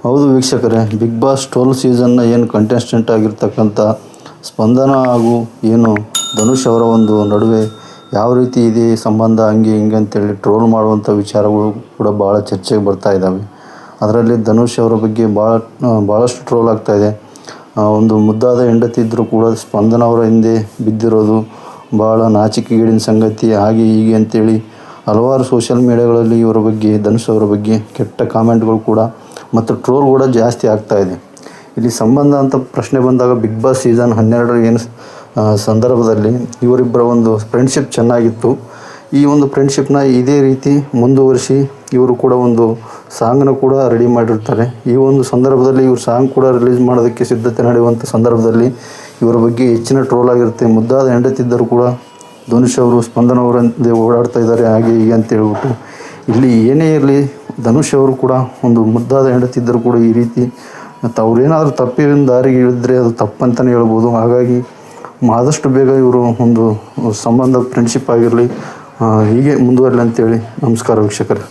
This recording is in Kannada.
ಹೌದು ವೀಕ್ಷಕರೇ, ಬಿಗ್ ಬಾಸ್ 12 ಸೀಸನ್ನ ಏನು ಕಂಟೆಸ್ಟೆಂಟ್ ಆಗಿರ್ತಕ್ಕಂಥ ಸ್ಪಂದನ ಹಾಗೂ ಏನು ಧನುಷ್ ಅವರ ಒಂದು ನಡುವೆ ಯಾವ ರೀತಿ ಇದೆ ಸಂಬಂಧ ಹಂಗೆ ಹಿಂಗೆ ಅಂತೇಳಿ ಟ್ರೋಲ್ ಮಾಡುವಂಥ ವಿಚಾರಗಳು ಕೂಡ ಭಾಳ ಚರ್ಚೆಗೆ ಬರ್ತಾ ಇದ್ದಾವೆ. ಅದರಲ್ಲಿ ಧನುಷ್ ಅವರ ಬಗ್ಗೆ ಭಾಳಷ್ಟು ಟ್ರೋಲ್ ಆಗ್ತಾಯಿದೆ. ಒಂದು ಮುದ್ದಾದ ಹೆಂಡತಿ ಇದ್ದರೂ ಕೂಡ ಸ್ಪಂದನ ಅವರ ಹಿಂದೆ ಬಿದ್ದಿರೋದು ಭಾಳ ನಾಚಿಕೆಗೇಡಿನ ಸಂಗತಿ, ಹಾಗೆ ಹೀಗೆ ಅಂತೇಳಿ ಹಲವಾರು ಸೋಷಿಯಲ್ ಮೀಡಿಯಾಗಳಲ್ಲಿ ಇವರ ಬಗ್ಗೆ, ಧನುಷ್ ಅವರ ಬಗ್ಗೆ ಕೆಟ್ಟ ಕಾಮೆಂಟ್ಗಳು ಕೂಡ ಮತ್ತು ಟ್ರೋಲ್ ಕೂಡ ಜಾಸ್ತಿ ಆಗ್ತಾಯಿದೆ. ಇಲ್ಲಿ ಸಂಬಂಧ ಅಂತ ಪ್ರಶ್ನೆ ಬಂದಾಗ ಬಿಗ್ ಬಾಸ್ ಸೀಸನ್ 12 ಏನು ಸಂದರ್ಭದಲ್ಲಿ ಇವರಿಬ್ಬರ ಒಂದು ಫ್ರೆಂಡ್ಶಿಪ್ ಚೆನ್ನಾಗಿತ್ತು. ಈ ಒಂದು ಫ್ರೆಂಡ್ಶಿಪ್ನ ಇದೇ ರೀತಿ ಮುಂದುವರಿಸಿ ಇವರು ಕೂಡ ಒಂದು ಸಾಂಗ್ನ ಕೂಡ ರೆಡಿ ಮಾಡಿರ್ತಾರೆ. ಈ ಒಂದು ಸಂದರ್ಭದಲ್ಲಿ ಇವರು ಸಾಂಗ್ ಕೂಡ ರಿಲೀಸ್ ಮಾಡೋದಕ್ಕೆ ಸಿದ್ಧತೆ ನಡೆಯುವಂಥ ಸಂದರ್ಭದಲ್ಲಿ ಇವರ ಬಗ್ಗೆ ಹೆಚ್ಚಿನ ಟ್ರೋಲ್ ಆಗಿರುತ್ತೆ. ಮುದ್ದಾದ ಹೆಂಡತಿದ್ದರೂ ಕೂಡ ಧನುಷ್ ಅವರು ಸ್ಪಂದನ ಅವರಂತೆ ಓಡಾಡ್ತಾ ಇದ್ದಾರೆ, ಹಾಗೆ ಹೀಗೆ ಅಂತ ಹೇಳ್ಬಿಟ್ಟು. ಇಲ್ಲಿ ಏನೇ ಇರಲಿ, ಧನುಷ್ ಅವರು ಕೂಡ ಒಂದು ಮುದ್ದಾದ ಹೆಂಡತಿದ್ದರೂ ಕೂಡ ಈ ರೀತಿ ಅವ್ರೇನಾದರೂ ತಪ್ಪಿನ ದಾರಿಗೆ ಇಳಿದ್ರೆ ಅದು ತಪ್ಪಂತಲೇ ಹೇಳ್ಬೋದು. ಹಾಗಾಗಿ ಆದಷ್ಟು ಬೇಗ ಇವರು ಒಂದು ಸಂಬಂಧ ಫ್ರೆಂಡ್ಶಿಪ್ ಆಗಿರಲಿ, ಹೀಗೆ ಮುಂದುವರಲಿ ಅಂತೇಳಿ. ನಮಸ್ಕಾರ ವೀಕ್ಷಕರೇ.